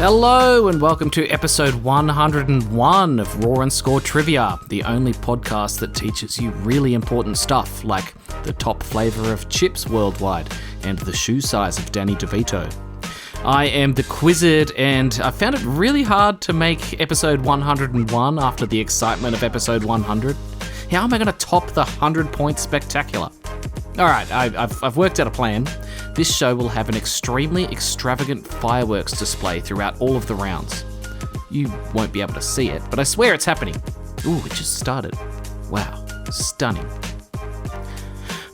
Hello and welcome to episode 101 of Raw and Score Trivia, the only podcast that teaches you really important stuff like the top flavour of chips worldwide and the shoe size of Danny DeVito. I am the Quizzard, and I found it really hard to make episode 101 after the excitement of episode 100. How am I going to top the 100-point spectacular? Alright, I've worked out a plan. This show will have an extremely extravagant fireworks display throughout all of the rounds. You won't be able to see it, but I swear it's happening. Ooh, it just started. Wow, stunning.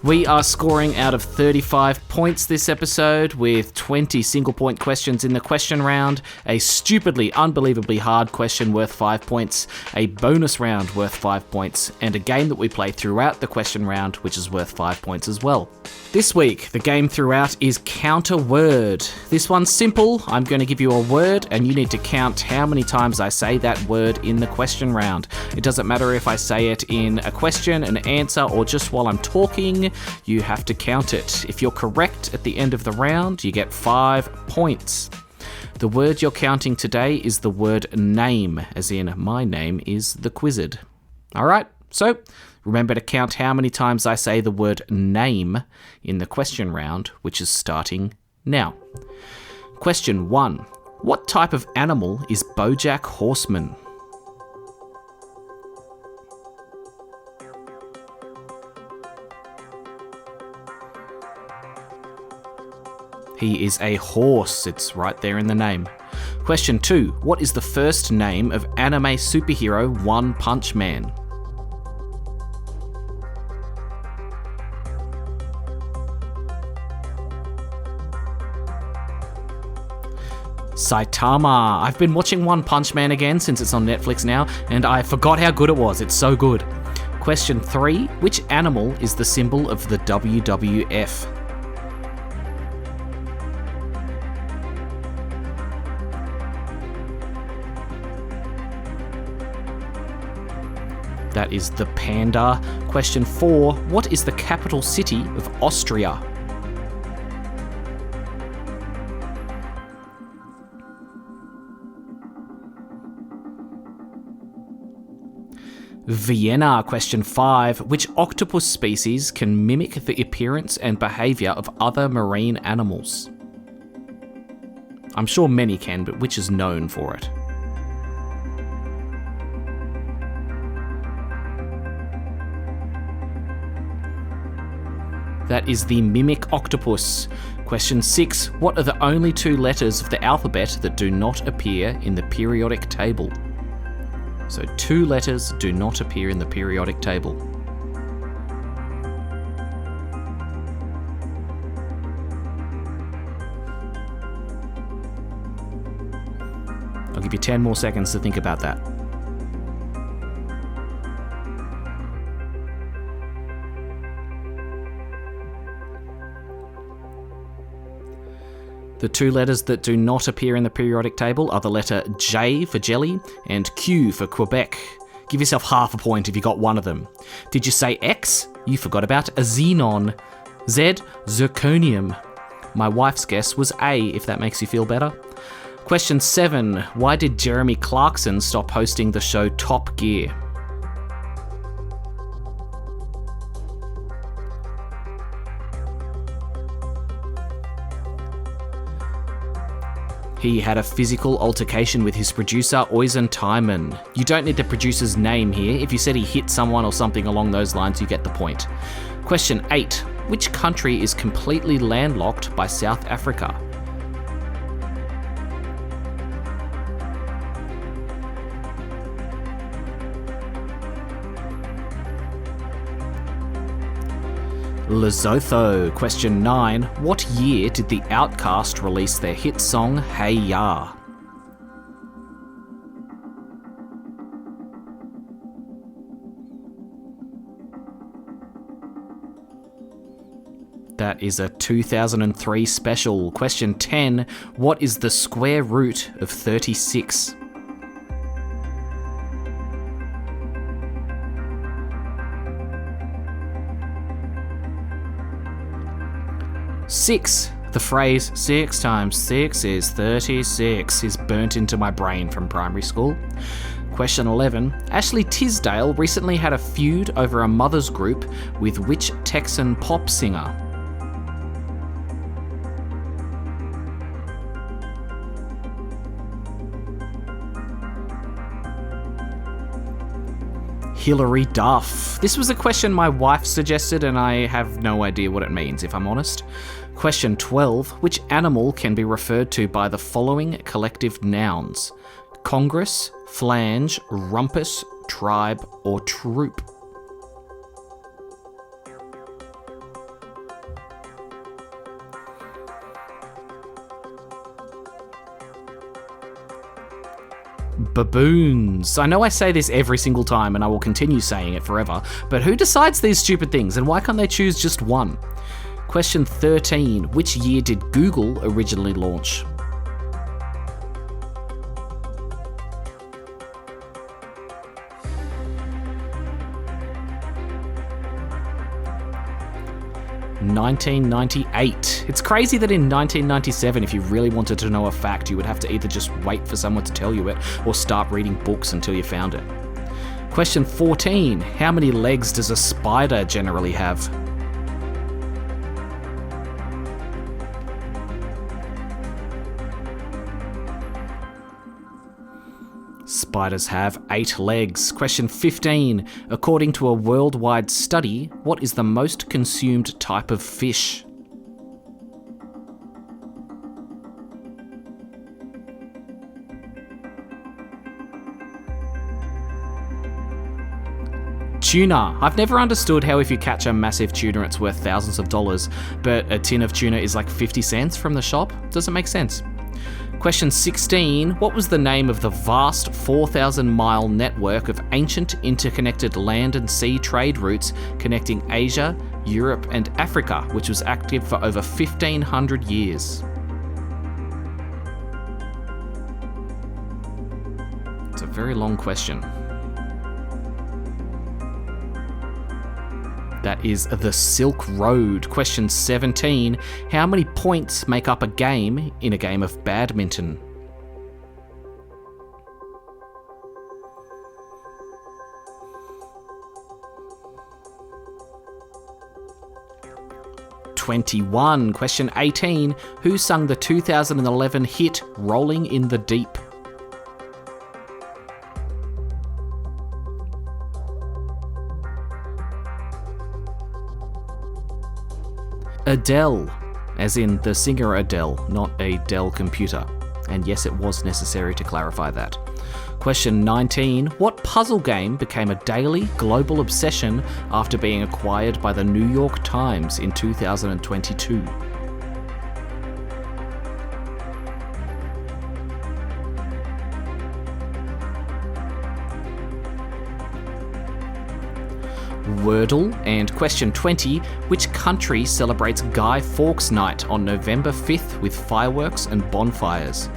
We are scoring out of 35 points this episode, with 20 single-point questions in the question round, a stupidly, unbelievably hard question worth 5 points, a bonus round worth 5 points, and a game that we play throughout the question round, which is worth 5 points as well. This week, the game throughout is Counter Word. This one's simple. I'm going to give you a word, and you need to count how many times I say that word in the question round. It doesn't matter if I say it in a question, an answer, or just while I'm talking. You have to count it. If you're correct at the end of the round, you get 5 points. The word you're counting today is the word name, as in my name is the Quizzard. Alright, so remember to count how many times I say the word name in the question round, which is starting now. Question 1. What type of animal is BoJack Horseman? He is a horse. It's right there in the name. Question 2. What is the first name of anime superhero One Punch Man? Saitama. I've been watching One Punch Man again since it's on Netflix now, and I forgot how good it was. It's so good. Question 3. Which animal is the symbol of the WWF? That is the panda. Question 4. What is the capital city of Austria? Vienna. Question 5. Which octopus species can mimic the appearance and behaviour of other marine animals? I'm sure many can, but which is known for it? That is the mimic octopus. Question 6. What are the only 2 letters of the alphabet that do not appear in the periodic table? So 2 letters do not appear in the periodic table. I'll give you 10 more seconds to think about that. The 2 letters that do not appear in the periodic table are the letter J for jelly and Q for Quebec. Give yourself half a point if you got one of them. Did you say X? You forgot about a xenon. Z, zirconium. My wife's guess was A, if that makes you feel better. Question 7. Why did Jeremy Clarkson stop hosting the show Top Gear? He had a physical altercation with his producer, Oysen Timon. You don't need the producer's name here. If you said he hit someone or something along those lines, you get the point. Question 8. Which country is completely landlocked by South Africa? Lesotho. Question 9. What year did The Outkast release their hit song Hey Ya? That is a 2003 special. Question 10. What is the square root of 36? 6. The phrase 6 times 6 is 36 is burnt into my brain from primary school. Question 11. Ashley Tisdale recently had a feud over a mother's group with which Texan pop singer? Hilary Duff. This was a question my wife suggested and I have no idea what it means, if I'm honest. Question 12. Which animal can be referred to by the following collective nouns? Congress, flange, rumpus, tribe, or troop? Baboons. I know I say this every single time and I will continue saying it forever, but who decides these stupid things and why can't they choose just one? Question 13. Which year did Google originally launch? (1998). It's crazy that in 1997, if you really wanted to know a fact, you would have to either just wait for someone to tell you it or start reading books until you found it. Question 14. How many legs does a spider generally have? Spiders have 8 legs. Question 15. According to a worldwide study, what is the most consumed type of fish? Tuna. I've never understood how if you catch a massive tuna it's worth thousands of dollars, but a tin of tuna is like 50 cents from the shop. Doesn't make sense. Question 16. What was the name of the vast 4,000-mile network of ancient interconnected land and sea trade routes connecting Asia, Europe, and Africa, which was active for over 1,500 years? It's a very long question. That is the Silk Road. Question 17. How many points make up a game in a game of badminton? (21). Question 18. Who sung the 2011 hit Rolling in the Deep? Adele, as in the singer Adele, not a Dell computer. And yes, it was necessary to clarify that. Question 19. What puzzle game became a daily global obsession after being acquired by the New York Times in 2022? Wordle. And question 20. Which country celebrates Guy Fawkes Night on November 5th with fireworks and bonfires?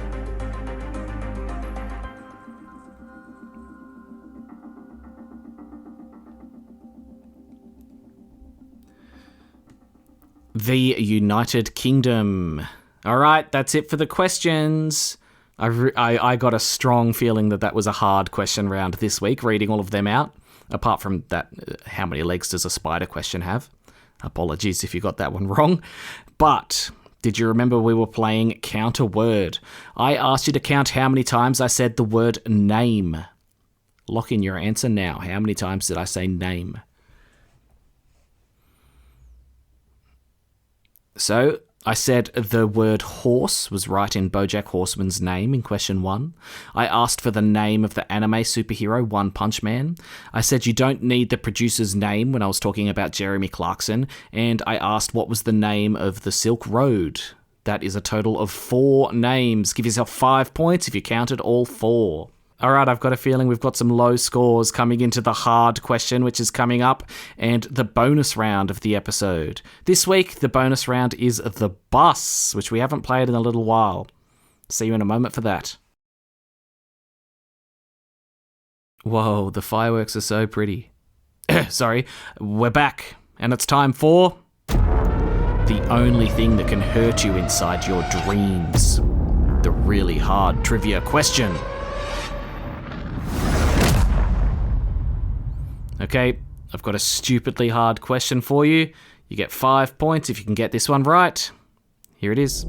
The United Kingdom. All right, that's it for the questions. I got a strong feeling that was a hard question round this week, reading all of them out. Apart from that, how many legs does a spider question have? Apologies if you got that one wrong. But did you remember we were playing Count a Word? I asked you to count how many times I said the word name. Lock in your answer now. How many times did I say name? So I said the word horse was right in BoJack Horseman's name in question 1. I asked for the name of the anime superhero One Punch Man. I said you don't need the producer's name when I was talking about Jeremy Clarkson. And I asked what was the name of the Silk Road. That is a total of 4 names. Give yourself 5 points if you counted all 4. All right, I've got a feeling we've got some low scores coming into the hard question, which is coming up, and the bonus round of the episode. This week, the bonus round is The Bus, which we haven't played in a little while. See you in a moment for that. Whoa, the fireworks are so pretty. Sorry, we're back, and it's time for the only thing that can hurt you inside your dreams. The really hard trivia question. Okay, I've got a stupidly hard question for you. You get 5 points if you can get this one right. Here it is.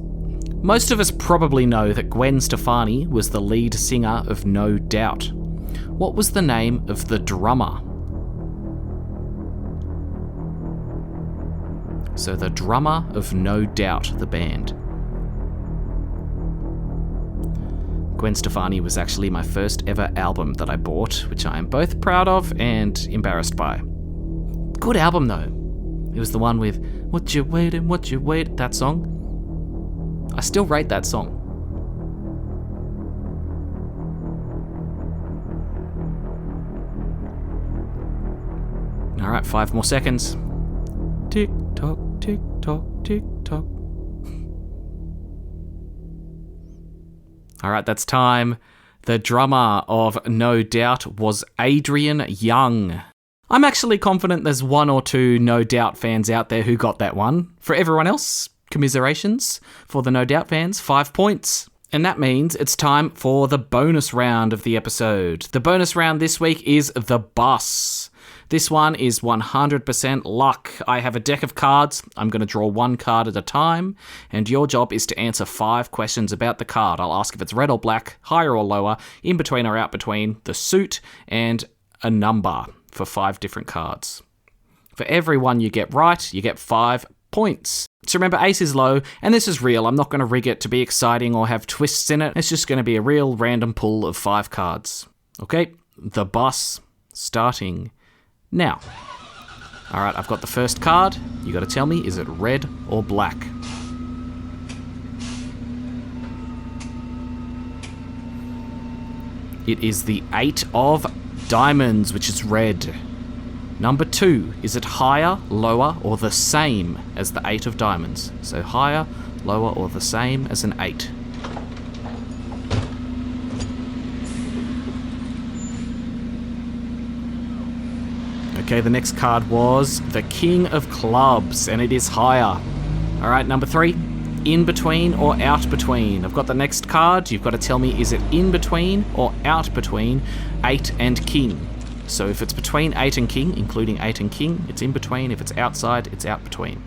Most of us probably know that Gwen Stefani was the lead singer of No Doubt. What was the name of the drummer? So the drummer of No Doubt, the band. Gwen Stefani was actually my first ever album that I bought, which I am both proud of and embarrassed by. Good album though. It was the one with What You Waiting, that song. I still rate that song. Alright, 5 more seconds. Tick tock, tick tock, tick tock. Alright, that's time. The drummer of No Doubt was Adrian Young. I'm actually confident there's 1 or 2 No Doubt fans out there who got that one. For everyone else, commiserations. For the No Doubt fans, 5 points. And that means it's time for the bonus round of the episode. The bonus round this week is The Bus. This one is 100% luck. I have a deck of cards. I'm going to draw 1 card at a time, and your job is to answer 5 questions about the card. I'll ask if it's red or black, higher or lower, in between or out between, the suit, and a number for 5 different cards. For every one you get right, you get 5 points. So remember, ace is low, and this is real. I'm not going to rig it to be exciting or have twists in it. It's just going to be a real random pull of 5 cards. Okay, The Bus, starting now. All right, I've got the first card. You got to tell me, is it red or black? It is the 8 of diamonds, which is red. Number 2, is it higher, lower, or the same as the 8 of diamonds? So higher, lower, or the same as an 8. Okay, the next card was the King of Clubs, and it is higher. All right, number 3, in between or out between. I've got the next card. You've got to tell me, is it in between or out between 8 and King? So if it's between 8 and King, including 8 and King, it's in between. If it's outside, it's out between.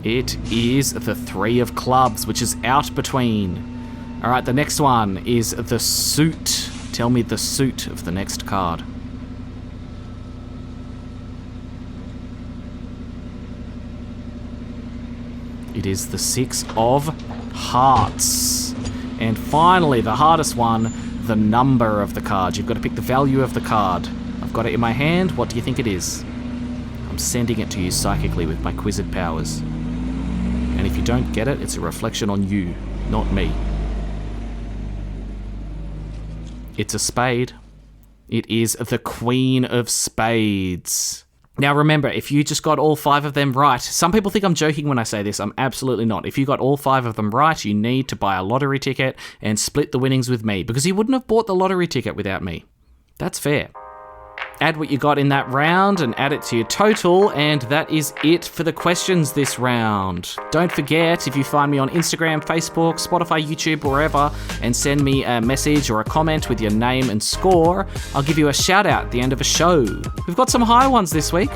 It is the 3 of Clubs, which is out between. All right, the next one is the suit. Tell me the suit of the next card. It is the 6 of Hearts. And finally, the hardest one, the number of the card. You've got to pick the value of the card. I've got it in my hand. What do you think it is? I'm sending it to you psychically with my Quizzed powers. And if you don't get it, it's a reflection on you, not me. It's a spade. It is the Queen of Spades. Now remember, if you just got all 5 of them right, some people think I'm joking when I say this. I'm absolutely not. If you got all 5 of them right, you need to buy a lottery ticket and split the winnings with me, because you wouldn't have bought the lottery ticket without me. That's fair. Add what you got in that round and add it to your total, and that is it for the questions this round. Don't forget, if you find me on Instagram, Facebook, Spotify, YouTube, wherever, and send me a message or a comment with your name and score, I'll give you a shout out at the end of a show. We've got some high ones this week.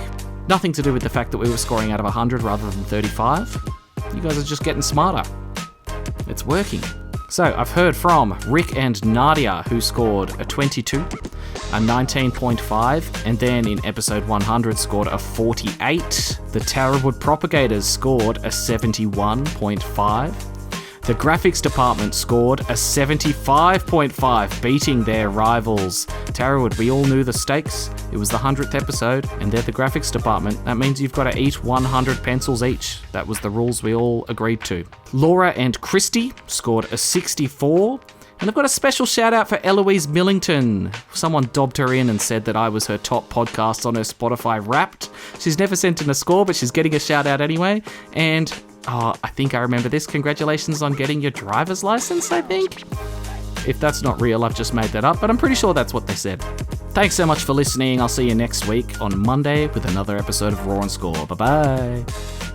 Nothing to do with the fact that we were scoring out of 100 rather than 35. You guys are just getting smarter. It's working. So I've heard from Rick and Nadia, who scored a 22, a 19.5, and then in episode 100 scored a 48. The Towerwood Propagators scored a 71.5. The graphics department scored a 75.5, beating their rivals. Towerwood, we all knew the stakes. It was the 100th episode, and they're the graphics department. That means you've got to eat 100 pencils each. That was the rules we all agreed to. Laura and Christy scored a 64. And I've got a special shout out for Eloise Millington. Someone dobbed her in and said that I was her top podcast on her Spotify Wrapped. She's never sent in a score, but she's getting a shout out anyway. And I think I remember this. Congratulations on getting your driver's license, I think. If that's not real, I've just made that up, but I'm pretty sure that's what they said. Thanks so much for listening. I'll see you next week on Monday with another episode of Raw and Score. Bye-bye.